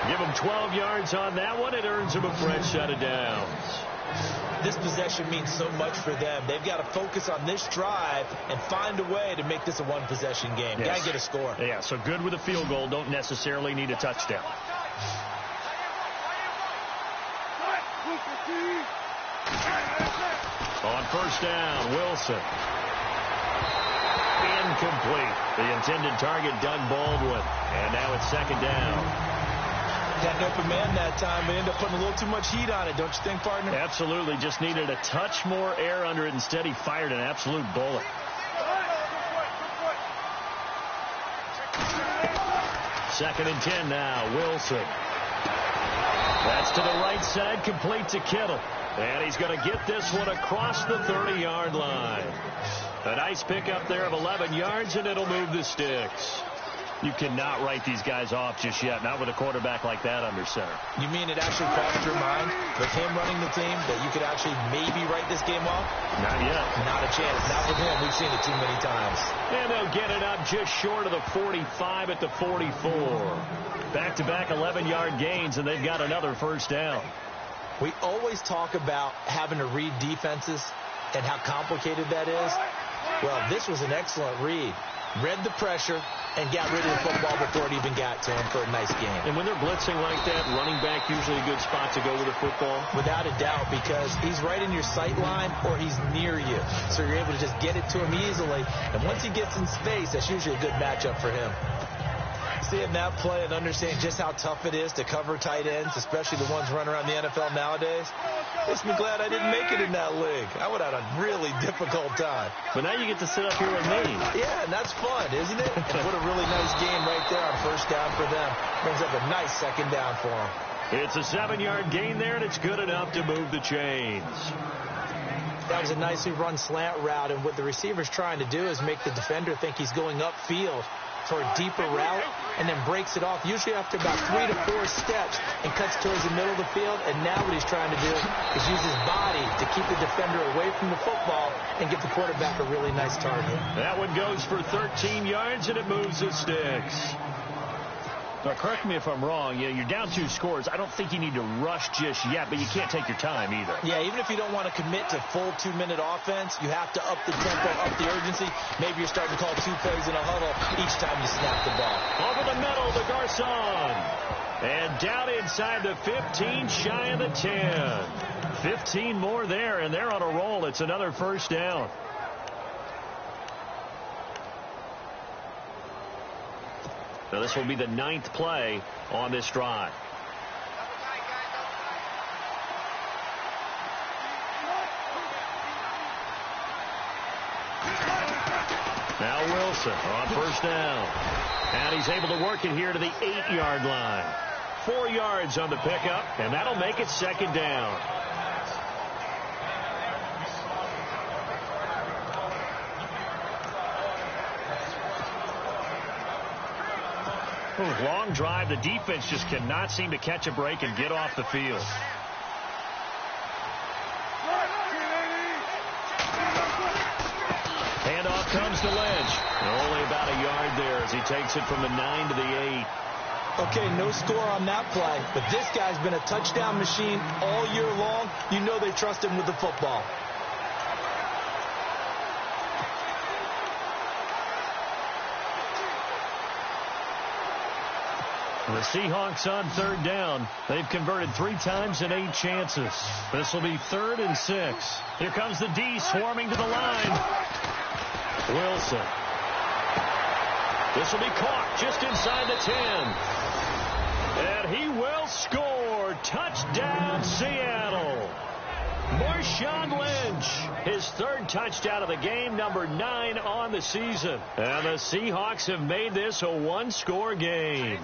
Give him 12 yards on that one. It earns him a fresh set of downs. This possession means so much for them. They've got to focus on this drive and find a way to make this a one-possession game. Yes. Got to get a score. Yeah, so good with a field goal. Don't necessarily need a touchdown. On first down, Wilson. Incomplete. The intended target, Doug Baldwin. And now it's second down. Got an open man that time, but ended up putting a little too much heat on it, don't you think, partner? Absolutely. Just needed a touch more air under it. Instead, he fired an absolute bullet. Second and 10 now. Wilson. That's to the right side, complete to Kittle. And he's going to get this one across the 30-yard line. A nice pickup there of 11 yards, and it'll move the sticks. You cannot write these guys off just yet, not with a quarterback like that under center. You mean it actually crossed your mind with him running the team that you could actually maybe write this game off? Not yet. Not a chance. Not with him. We've seen it too many times. And they'll get it up just short of the 45 at the 44. Back-to-back 11-yard gains, and they've got another first down. We always talk about having to read defenses and how complicated that is. Well, this was an excellent read. Read the pressure and got rid of the football before it even got to him for a nice game. And when they're blitzing like that, running back usually a good spot to go with the football? Without a doubt, because he's right in your sight line or he's near you. So you're able to just get it to him easily. And once he gets in space, that's usually a good matchup for him. Seeing that play and understanding just how tough it is to cover tight ends, especially the ones running around the NFL nowadays, makes me glad I didn't make it in that league. I would have had a really difficult time. But now you get to sit up here with me. Yeah, and that's fun, isn't it? And what a really nice game right there on first down for them. Brings up a nice second down for them. It's a 7-yard gain there, and it's good enough to move the chains. That was a nicely run slant route, and what the receiver's trying to do is make the defender think he's going upfield for a deeper route, and then breaks it off, usually after about 3 to 4 steps, and cuts towards the middle of the field. And now what he's trying to do is use his body to keep the defender away from the football and give the quarterback a really nice target. That one goes for 13 yards, and it moves the sticks. Now, correct me if I'm wrong. Yeah, you're down 2 scores. I don't think you need to rush just yet, but you can't take your time either. Yeah, even if you don't want to commit to full 2-minute offense, you have to up the tempo, up the urgency. Maybe you're starting to call 2 plays in a huddle each time you snap the ball. Over the middle to Garcon. And down inside the 15, shy of the 10. 15 more there, and they're on a roll. It's another first down. So this will be the 9th play on this drive. Now Wilson on first down. And he's able to work it here to the 8-yard line. 4 yards on the pickup, and that'll make it second down. Long drive. The defense just cannot seem to catch a break and get off the field. Handoff comes to Lynch. Only about a yard there as he takes it from the 9 to the 8. Okay, no score on that play, but this guy's been a touchdown machine all year long. You know they trust him with the football. The Seahawks on third down. They've converted 3 times in 8 chances. This will be 3rd and 6. Here comes the D swarming to the line. Wilson. This will be caught just inside the 10. And he will score. Touchdown, Seattle. Marshawn Lynch, his 3rd touchdown of the game, number 9 on the season. And the Seahawks have made this a 1-score game.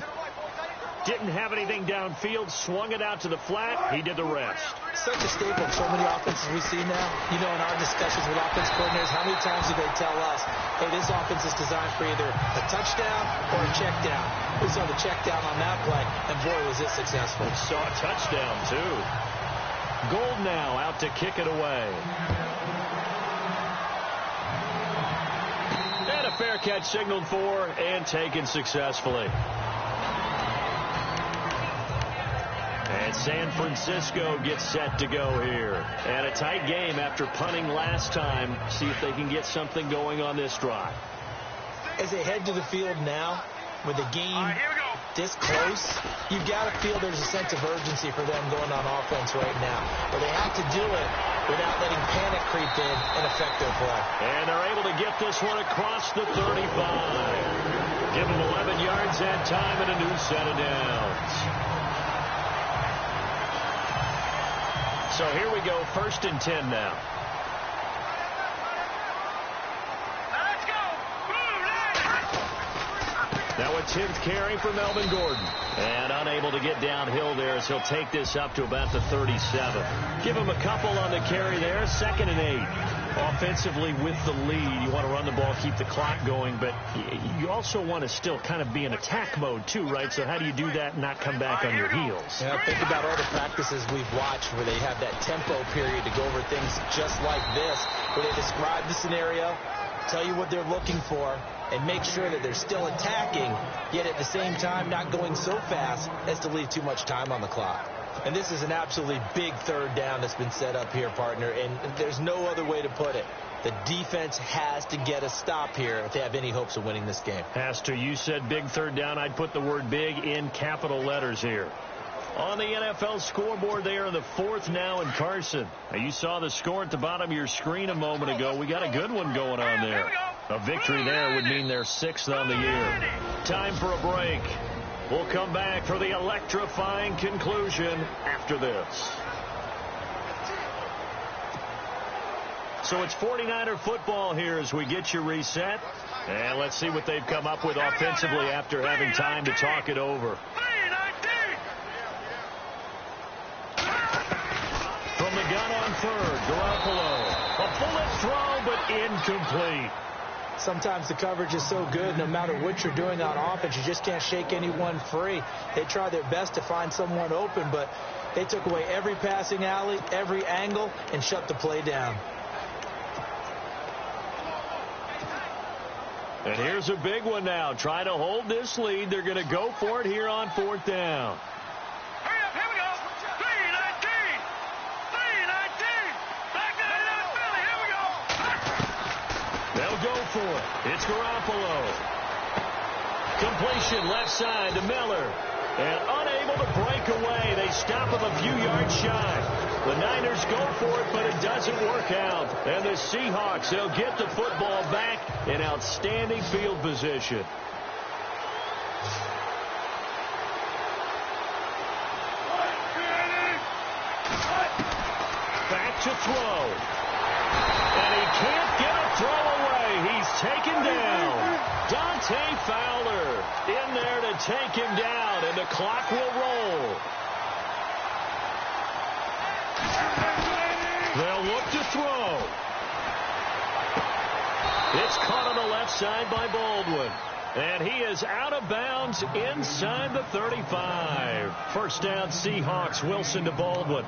Didn't have anything downfield, swung it out to the flat. He did the rest. Such a staple of so many offenses we see now. You know, in our discussions with offense coordinators, how many times do they tell us, hey, this offense is designed for either a touchdown or a check down. We saw the check down on that play, and boy, was it successful. We saw a touchdown, too. Gold now out to kick it away. And a fair catch signaled for and taken successfully. And San Francisco gets set to go here. And a tight game after punting last time. See if they can get something going on this drive. As they head to the field now, with the game this close, you've got to feel there's a sense of urgency for them going on offense right now. But they have to do it without letting panic creep in and affect their play. And they're able to get this one across the 35. Give them 11 yards and time and a new set of downs. So here we go, 1st and 10 now. Now a 10th carry for Melvin Gordon. And unable to get downhill there as he'll take this up to about the 37. Give him a couple on the carry there. 2nd and 8. Offensively with the lead, you want to run the ball, keep the clock going, but you also want to still kind of be in attack mode too, right? So how do you do that and not come back on your heels? Yeah, think about all the practices we've watched where they have that tempo period to go over things just like this, where they describe the scenario, tell you what they're looking for, and make sure that they're still attacking, yet at the same time not going so fast as to leave too much time on the clock. And this is an absolutely big 3rd down that's been set up here, partner, and there's no other way to put it. The defense has to get a stop here if they have any hopes of winning this game. Has to. You said big 3rd down. I'd put the word big in capital letters here. On the NFL scoreboard, they are in the 4th now in Carson. Now, you saw the score at the bottom of your screen a moment ago. We got a good one going on there. A victory there would mean they're 6th on the year. Time for a break. We'll come back for the electrifying conclusion after this. So it's 49er football here as we get you reset. And let's see what they've come up with offensively after having time to talk it over. From the gun on 3rd, Garoppolo. A bullet throw, but incomplete. Sometimes the coverage is so good, no matter what you're doing on offense, you just can't shake anyone free. They try their best to find someone open, but they took away every passing alley, every angle, and shut the play down. And here's a big one now. Try to hold this lead. They're going to go for it here on 4th down. Hurry up, here we go. 3-19. 3-19. Back down in Philly. Here we go. They'll go for it. It's Garoppolo. Completion left side to Miller. And unable to break away. They stop him a few yards shy. The Niners go for it, but it doesn't work out. And the Seahawks, they'll get the football back in outstanding field position. Back to throw. And he can't get a throw away. He's taken down. Dante Fowler in there to take him down, and the clock will roll. They'll look to throw. It's caught on the left side by Baldwin. And he is out of bounds inside the 35. 1st down Seahawks. Wilson to Baldwin.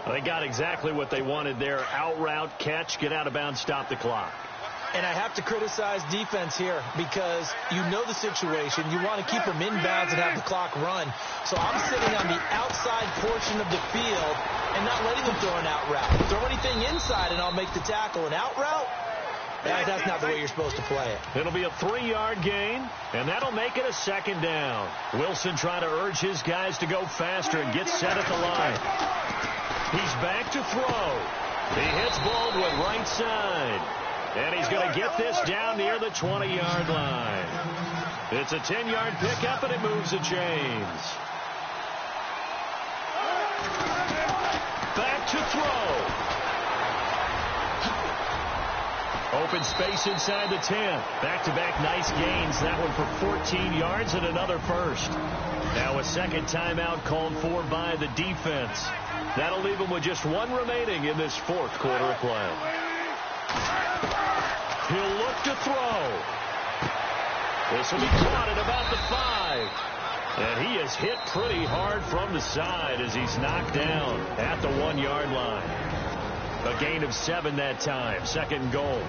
They got exactly what they wanted there. Out route, catch, get out of bounds, stop the clock. And I have to criticize defense here because you know the situation. You want to keep them inbounds and have the clock run. So I'm sitting on the outside portion of the field and not letting them throw an out route. Throw anything inside and I'll make the tackle. An out route? That's not the way you're supposed to play it. It'll be a 3-yard gain, and that'll make it a 2nd down. Wilson trying to urge his guys to go faster and get set at the line. He's back to throw. He hits Baldwin right side. And he's going to get this down near the 20-yard line. It's a 10-yard pickup, and it moves the chains. Back to throw. Open space inside the 10. Back-to-back nice gains. That one for 14 yards and another first. Now a 2nd timeout called for by the defense. That'll leave them with just 1 remaining in this 4th quarter of play. He'll look to throw. This will be caught at about the 5. And he is hit pretty hard from the side as he's knocked down at the 1-yard line. A gain of 7 that time. 2nd and goal.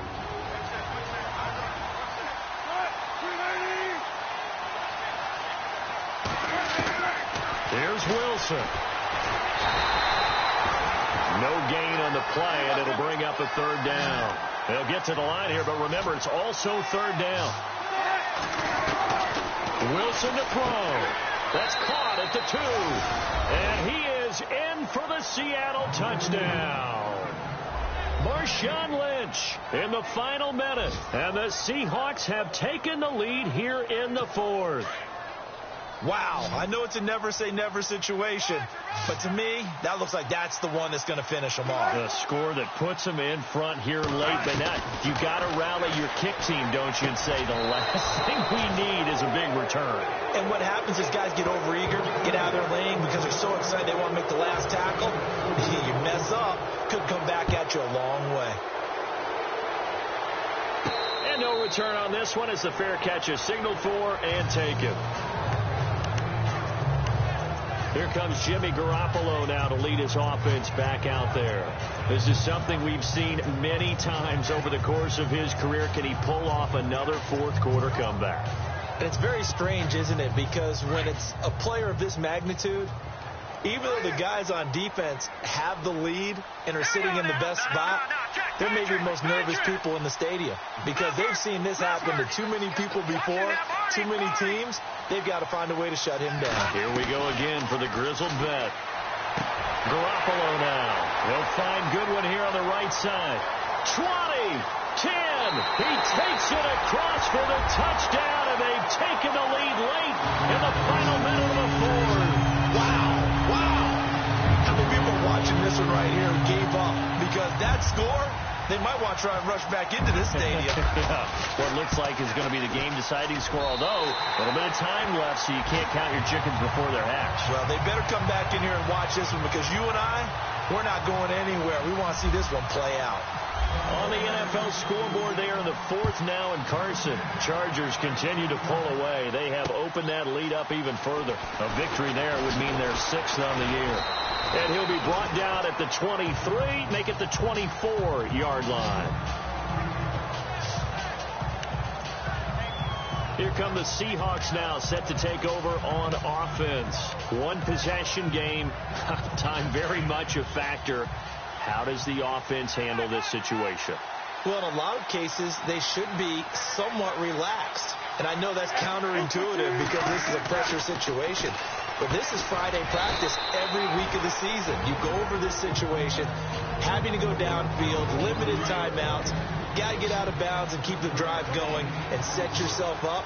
Here's Wilson. No gain on the play, and it'll bring up a third down. They'll get to the line here, but remember, it's also third down. Wilson to throw. That's caught at the 2. And he is in for the Seattle touchdown. Marshawn Lynch in the final minute. And the Seahawks have taken the lead here in the 4th. Wow, I know it's a never-say-never situation, but to me, that looks like that's the one that's going to finish them off. The score that puts them in front here late, but not. You got to rally your kick team, don't you, and say the last thing we need is a big return. And what happens is guys get overeager, get out of their lane because they're so excited they want to make the last tackle. You mess up, could come back at you a long way. And no return on this one as the fair catch is signaled for and taken. Here comes Jimmy Garoppolo now to lead his offense back out there. This is something we've seen many times over the course of his career. Can he pull off another fourth-quarter comeback? And it's very strange, isn't it? Because when it's a player of this magnitude, even though the guys on defense have the lead and are sitting in the best spot, they're maybe the most nervous people in the stadium because they've seen this happen to too many people before, too many teams. They've got to find a way to shut him down. Here we go again for the grizzled vet. Garoppolo now. He'll find Goodwin here on the right side. 20, 10. He takes it across for the touchdown, and they've taken the lead late in the final minute of the 4th. Wow. How many people are watching this one right here who gave up? Because that score, they might want to try and rush back into this stadium. Yeah. What looks like is going to be the game-deciding score, although a little bit of time left, so you can't count your chickens before they're hatched. Well, they better come back in here and watch this one because you and I, we're not going anywhere. We want to see this one play out. On the NFL scoreboard, they are in the 4th now in Carson. Chargers continue to pull away. They have opened that lead up even further. A victory there would mean they're 6th on the year. And he'll be brought down at the 23, make it the 24-yard line. Here come the Seahawks now, set to take over on offense. One possession game, time very much a factor. How does the offense handle this situation? Well, in a lot of cases, they should be somewhat relaxed. And I know that's counterintuitive because this is a pressure situation. But this is Friday practice every week of the season. You go over this situation, having to go downfield, limited timeouts, got to get out of bounds and keep the drive going and set yourself up.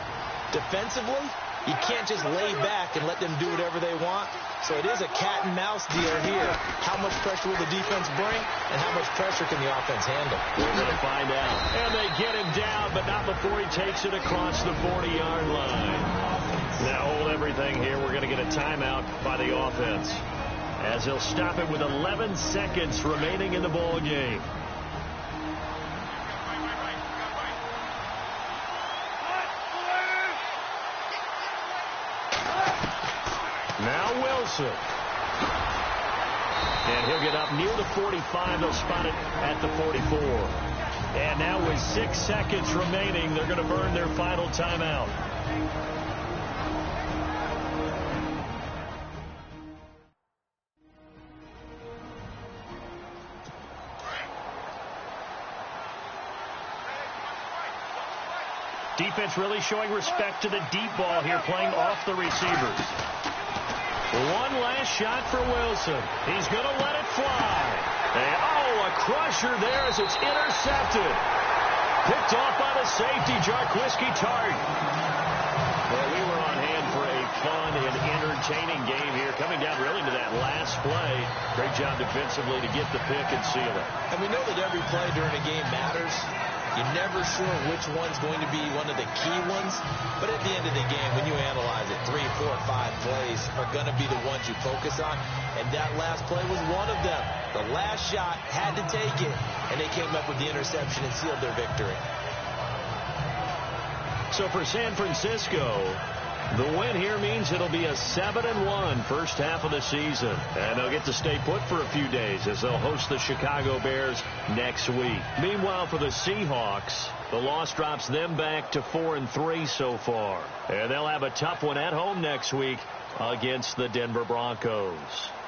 Defensively, you can't just lay back and let them do whatever they want. So it is a cat and mouse deal here. How much pressure will the defense bring and how much pressure can the offense handle? We're going to find out. And they get him down, but not before he takes it across the 40-yard line. Now hold everything here. We're going to get a timeout by the offense as they'll stop it with 11 seconds remaining in the ball game. Now Wilson. And he'll get up near the 45. They'll spot it at the 44. And now with 6 seconds remaining, they're going to burn their final timeout. Defense really showing respect to the deep ball here, playing off the receivers. One last shot for Wilson. He's going to let it fly. And, a crusher there as it's intercepted. Picked off by the safety, Jarquiski Tart. Well, we were on hand for a fun and entertaining game here, coming down really to that last play. Great job defensively to get the pick and seal it. And we know that every play during a game matters. You're never sure which one's going to be one of the key ones. But at the end of the game, when you analyze it, 3, 4, 5 plays are going to be the ones you focus on. And that last play was one of them. The last shot had to take it, and they came up with the interception and sealed their victory. So for San Francisco, the win here means it'll be a 7-1 first half of the season. And they'll get to stay put for a few days as they'll host the Chicago Bears next week. Meanwhile, for the Seahawks, the loss drops them back to 4-3 so far. And they'll have a tough one at home next week against the Denver Broncos.